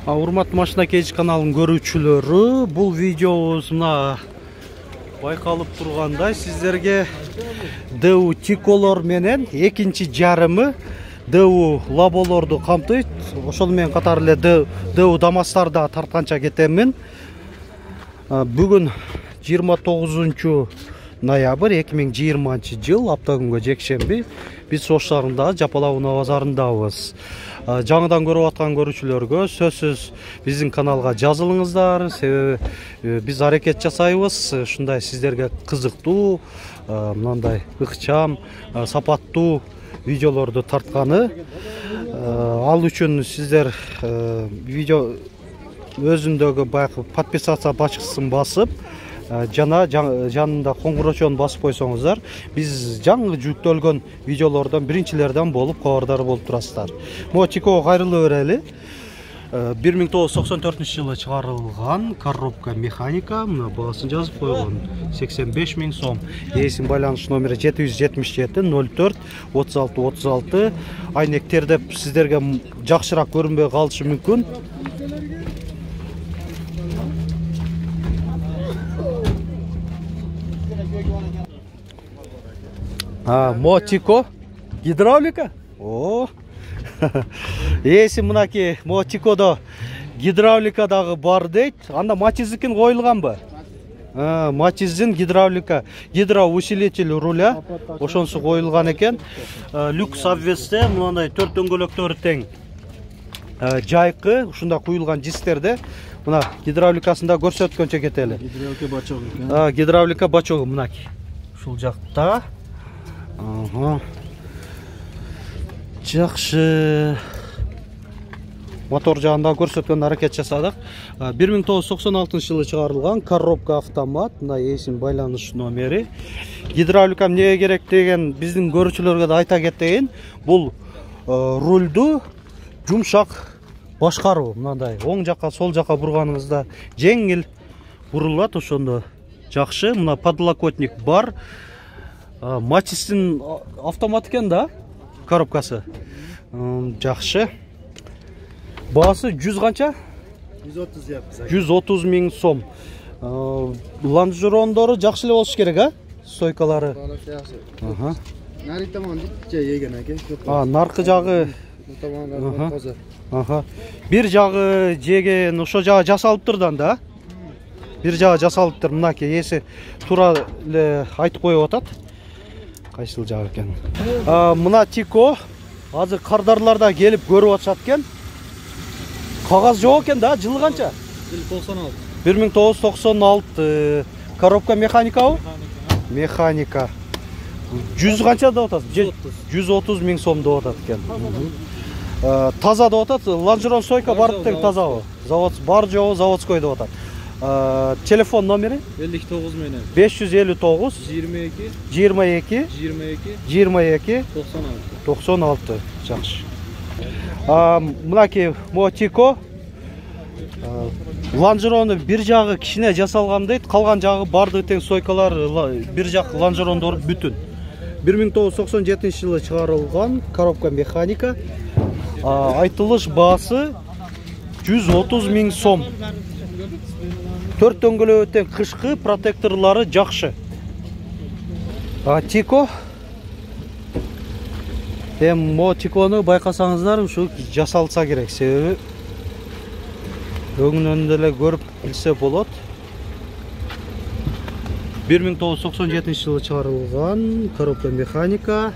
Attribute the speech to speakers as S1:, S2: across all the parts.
S1: Урматтуу Машина Кейж каналынын көрүүчүлөрү, бул видеобуз мына байкалып тургандай сиздерге ДУ Тиколор менен экинчи жарымы ДУ Лаболорду камтыйт. Ошол менен катар эле ДУ Дамастарда тартканча кетемин. Бүгүн 29 ноябрь 2020 жыл, апта күнгө жекшемби. Биз Ош шаарындагы Жапалак унаа базарындабыз. Жаңыдан көрүп аткан көрүүчүлөргө сөзсүз биздин каналга жазылыңыздар. Себеби биз аракет жасайбыз ушундай сиздерге кызыктуу, мындай ыкчам, сапаттуу видеолорду тартканы. Ал үчүн сиздер видео өзүндөгү баягы подписаться башкысын басып, жана жанында коңгурочону басып койсоңуздар, биз жаңы жүктөлгөн видеолордон биринчилерден болуп кабардар болуп турасыздар. Мо Тико кайрылуу берели. 1994 жылы чыгарылган коробка механика, мына баасын жазып койгон 85 000 сом. Ээсинин байланыш номери 777 04 36 36. Айнек тердеп сиздерге жакшыраак көрүнбөй калышы мүмкүн. Мотико гидравлика. О. Ээси мынаки Мотикодо гидравлика дагы бар дейт. Анда Матиздикин коюлганбы? Матиздин гидравлика, гидроусилитель руля ошонсу коюлган экен. Люкс обвесте мындай 4 дөңгөлөктөрү тең. Жайкы ушунда куюлган дистерде мына гидравликасында көрсөткөнчө кетели.
S2: Гидравлика бачогу экен.
S1: Гидравлика бачогу мынаки. Ушул жакта. Жакшы. Мотор жагында көрсөткөн аракет жасадык. 1996 жылы чыгарылган коробка автомат, мына ээсинин байланыш номери. Гидравлика эмнеге керек деген биздин көрүүчүлөргө да айта кетейин. Бул рульду жумшак башкаруу, мындай оң жакка, сол жакка бурганыңызда жеңил бурулат, ошондо жакшы. Мына подлокотник бар. Матистин автомат экен да, коробкасы. Жакшы. Баасы 100 канча?
S2: 130 yapız.
S1: 130 000 сом. Лонжерондору жакшы эле болуш керек, а? Стойкалары. Ага.
S2: Наркы таман же еген экен.
S1: Наркы жагы
S2: таман таза.
S1: Ага. Бир жагы жеген, ошо жагы жасалыптыр да? Бир жагы жасалыптыр. Мынаки ээси туура эле айтып коюп атат. Кайсыл жагы экен. Мына Тико азыр кардарларда келип көрүп атышат экен. Кагаз жок экен да, жылы канча? 1996. Коробка механикабы? Механика. 100 канча деп атат? 130 000 сом деп атат экен. Таза деп атат. Лонжерон стойка бар тең тазабы? Завод бар жок, заводской деп атат. Телефон номери
S2: 59 менен
S1: 559
S2: 22
S1: 96. Жакшы. Мынаки Мотико лонжерону бир жагы кичине жасалган дейт, калган жагы барды тең стойкалар, бир жак лонжерондор бүтүн. 1997 жылы чыгарылган коробка механика. Айтылыш баасы 130 000 сом. 4 дөңгөлөктө тең кышкы, протекторлары жакшы. Тико. Мотикону байкасаңыздар, ушу жасалса керек. Себеби өңүнөн деле көрүп билсе болот. 1997 жылы чыгарылган коробка механика.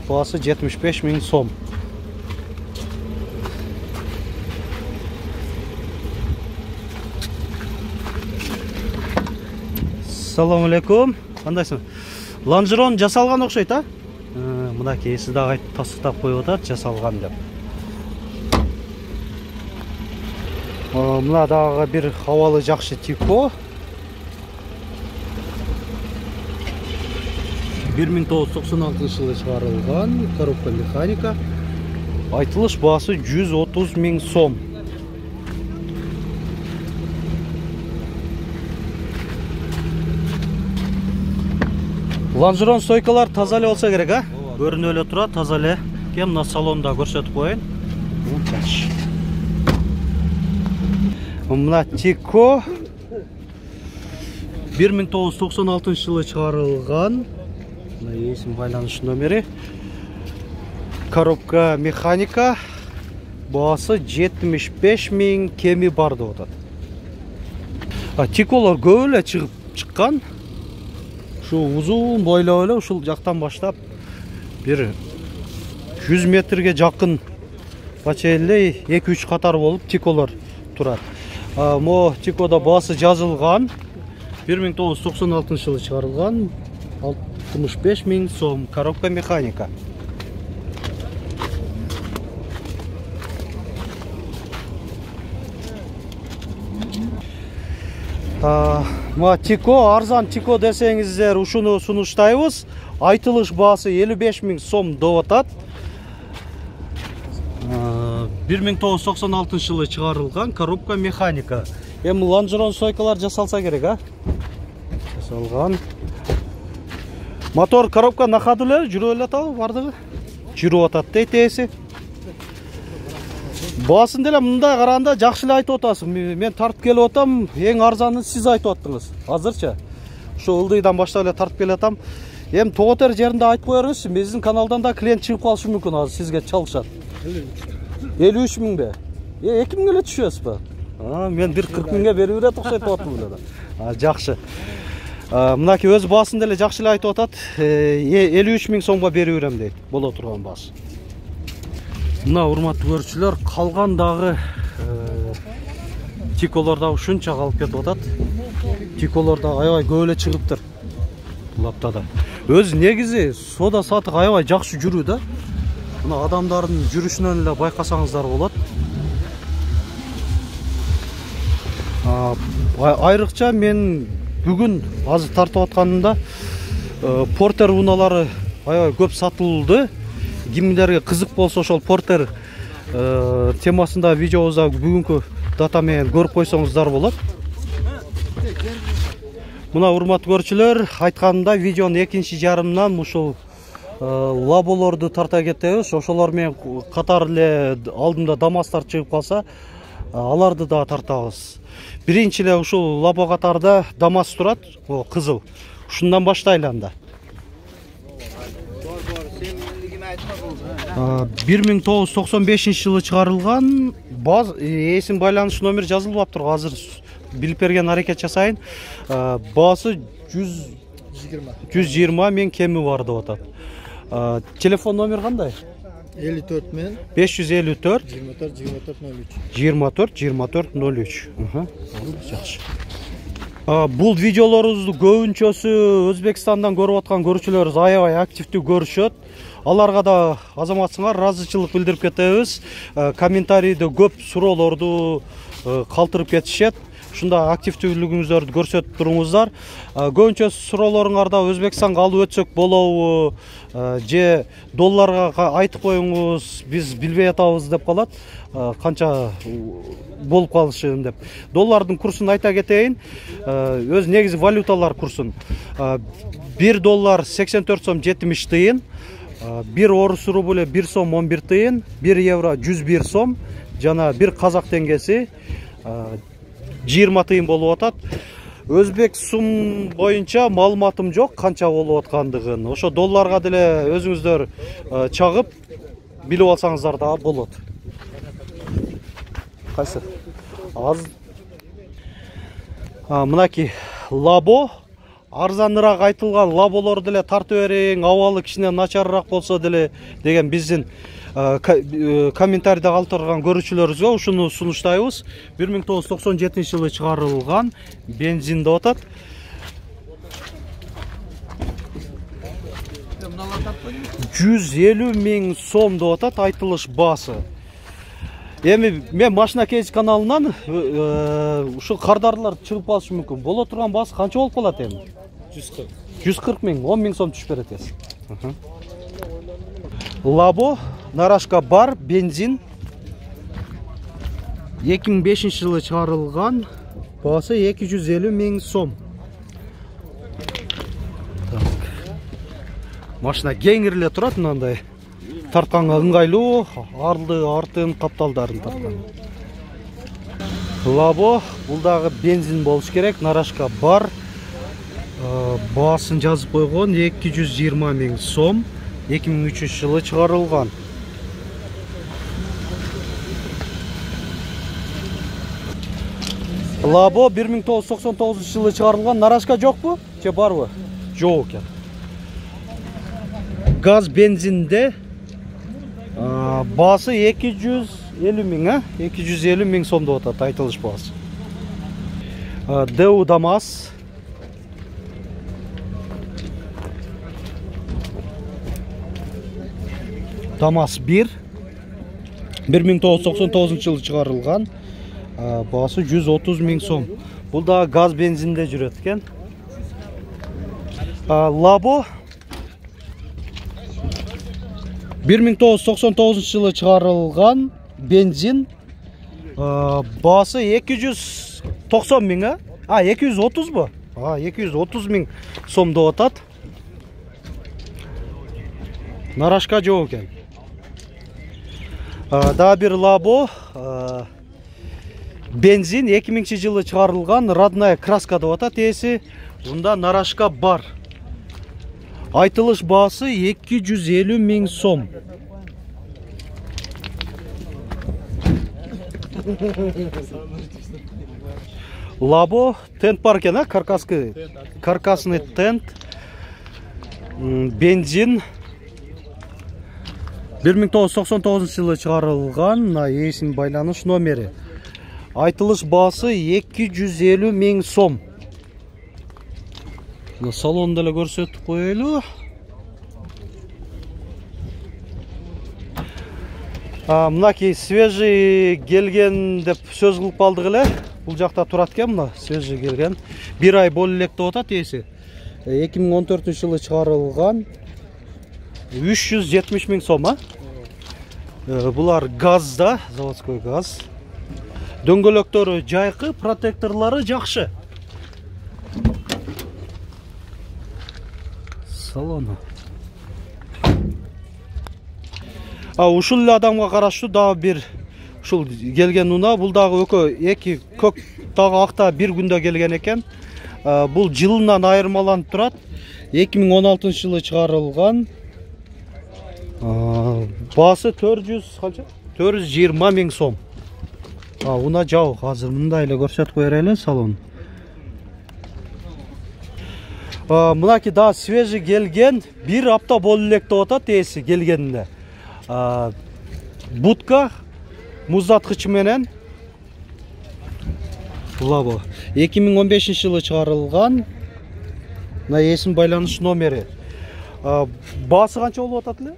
S1: Баасы 75 000 сом. Салам алейкум. Кандайсың? Лонжерон жасалган окшойт, а? Мына кейси дагы айтып тастап коюп атат, жасалган деп. Мына дагы бир абалы жакшы Тико. 1996 жылы чыгарылган коробка механика. Айтылыш баасы 130 000 сом. Лонжерон стойкалар таза эле болсо керек, а? Көрүнүп эле турат, таза эле. Мына салонда көрсөтүп коеюн. Мына Тико 1996 жылы шығарылған. Мына есім байланыш номері. Коробка механика. Басы 75 000 кеми бар деп отады. Тиколар көбілі шыққан. Шу ұзын бойлы ушул жақтан баштап bir 100 метрге жақын бачелей 2-3 қатар болып Тиколар тұрады. Мо Тикода басы жазылған 1996 жылы шығарылған 65 000 сом коробка механика. Ма Тико, арзан Тико десеңіздер ушуну сунуштайбыз. Айтылыш басы 55 000 сом деп атат. 1996 жылы шығарылған коробка механика. Эми лонжерон стойкалар жасалса керек, жасалған. Мотор коробка нахадылы жүрүп эле атабы бардыгы? Жүрүп атат дейт. Басын деле мындай караганда жакшы эле айтып атасың. Мен тартып келип атам, эң арзанын сиз айтып аттыңыз. Азырча ушу ылдыйдан баштап эле тартып келип атам. Эми тоготер жеринде айтып коерсуз, биздин каналдан да клиент чыгып калышы мүмкүн, азыр сизге чалышат. 53 000 бе? 2 000 эле түшөсүзбү? Мен 40 000ге берип берет окшойт атым эле. Жакшы. Мынаки өз басын деле жакшы эле айтып атат. 53 000 сомго берип берем дейт. Боло турган бас. Мына урматтуу көрүүчүлөр, калган дагы Тиколор да ушунча калып кетип атат. Тиколор да аябай көп эле чыгыптыр. Бул аптада. Өз негизи сода сатык аябай жакшы жүрүү да. Мына адамдардын жүрүшүнөн эле байкасаңыздар болот. Айрыкча мен бүгүн азыр тартып атканымда портер уналары аябай көп сатылды. Кимдерге кызык болсо ошол портер темасында видеобузда бүгүнкү дата менен көрүп койсоңуздар болот. Мына урматтуу көрүүчүлөр, айтканымда видеонун экинчи жарымынан ушул лаболорду тарта кетебиз. Ошолор менен катар эле алдымда дамастар чыгып калса, аларды да тартабыз. Биринчи эле ушул лабо катарда дамас турат, кызыл. Ушундан баштайлы анда. 1995 жылы чыгарылган, эсим байланыш номер жазылбаптыр, азыр билип берген аракет жасайын. Басы 120 000 кеми бар деп атат. Телефон номер кандай?
S2: 54 мен
S1: 554
S2: 24
S1: 24 03. Жакшы. Бул видеолорубузду көбүнчөсү Өзбекстандан көрүп аткан көрүүчүлөрүбүз аябай активдүү көрүшөт. Аларга да азаматсыңар ыраазычылык билдирип кетебиз. Комментарийде көп суроолорду калтырып кетишет. Ушунда активдүүлүгүңүздөрдү көрсөтүп туруңуздар. Көбүнчө суроолоруңарда Өзбекстанга алып өтсөк болобу, же долларга айтып коюңуз, биз билбей атабыз деп калат. Канча болуп калышын деп. Доллардын курсун айта кетейин. Өз негизи валюталар курсун. 1 доллар 84 сом 70 тыйын, 1 орус рубль 1 сом 11 тыйын, 1 евро 101 сом, жана 1 казак теңгеси 20 тыйын болуп атат. Өзбек сум боюнча маалыматым жок, канча болуп аткандыгын. Ошо долларга деле өзүңүздөр чагып билип алсаңыздар да болот. Кайсы? Аз. Мынаки лабо, арзаныраак айтылган лаболор деле тартып бериң, абалы кичине начарыраак болсо деле деген биздин комментарийде калтырган көрүүчүлөрүбүзгө ушуну сунуштайбыз. 1997 жылы чыгарылган бензин деп атат. $150 000 сом деп атат айтылыш басы. Эми мен машина кейс каналынан ушул кардарлар чыгып калышы мүмкүн. Боло турган басы канча болуп калат эми? 140 000, 10 000 сом түшүп берет эс. Лабо, нарашка бар, бензин. 2005 жылы чыгарылган, басы 250 000 сом. Машина кеңирле турат, мындай. Тартканга ыңгайлуу, алды артын капталдарын тарткан. Лабо, бул дагы бензин болуш керек, нарашка бар. Баасын жазып койгон 220 000 сом, 2003 жылы чыгарылган. Лабо 1999 жылы чыгарылган. Нарашка жокпу? Же барбы? Жок экен. Газ бензинде баасы 250 000, 250 000 сом деп атат айтылыш баасы. ДУ ДАМАЗ. ДАМАЗ 1. 1999 жылы чыгарылган. Баасы 130 000 сом. Бул да газ бензинде жүрөт экен. Лабо 1999 жылы чыгарылган бензин. Баасы 290 000, 230 бу? 230 000 сом деп атат. Нарашка жок экен. Да бир Лабо бензин 2000 жылы чыгарылган, родная краска деп атат эси. Бунда нарашка бар. Айтылыш баасы 250 000 сом. Лабо тент бар экен, каркасный тент. Бензин 1999 жылы чыгарылган, эсин байланыш номери. Айтылыш баасы 250 000 сом. Салонда эле көрсөтүп коелу. Мынакей свежий келген деп сөз кылып калдык эле. Бул жакта турат экен, мына свежий келген. 1 ай боло элек деп атат эси. 2014 жылы чыгарылган. 370 000 сом, Булар газда, заводской газ. Дөңгөлөктөрү жайкы, протекторлары жакшы. Салону. Ушул эле адамга караштуу дагы бир ушул келген уна, бул дагы экөө эки көк дагы акта бир күндө келген экен. Бул жылынан айырмаланып турат. 2016 жылы чыгарылган. Баасы 420 000 сом. Уна жабык, азыр мындай эле көрсөтүп коелу салон. Мынаки да свежий келген, бир апта боло элек деп атат эси келгенинде. Будка муздаткыч менен. Лабо 2015 жылы чыгарылган. Мына эсин байланыш номери. Баасы канча болуп атат эле?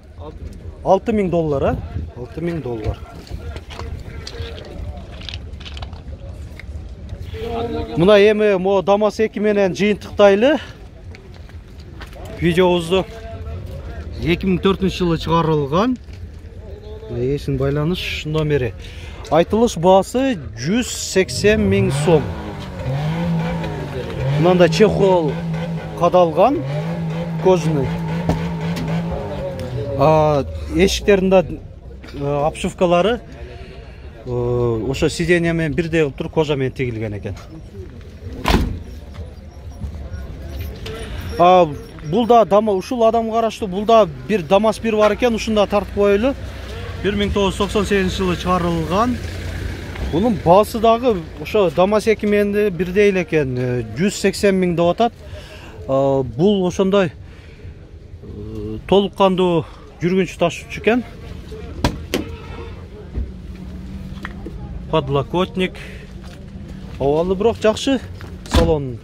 S1: $6000, $6000. Мына эми мо ДАМАЗ 2 менен жыйынтыктайлы. Видеобузду 2004 жылы чыгарылган. Эсин байланыш номери. Айтылыш баасы 180 000 сом. Мында чехол кадалган, кожаный. Эшиктеринде обшивкалары ошо сиденье менен бирдей кылып туруп кожа менен тигилген экен. Бул да ушул адамга караштуу, бул да бир ДАМАЗ 1 бар экен, ушунда тартып коелу. 1998 жылы чыгарылган. Бунун баасы дагы ошо ДАМАЗ 2 менен бирдей эле экен, 180 000 деп атат. Бул ошондой толук кандуу жүргүнчү ташуучу экен. Подлокотник. Абалы бирок жакшы. Салон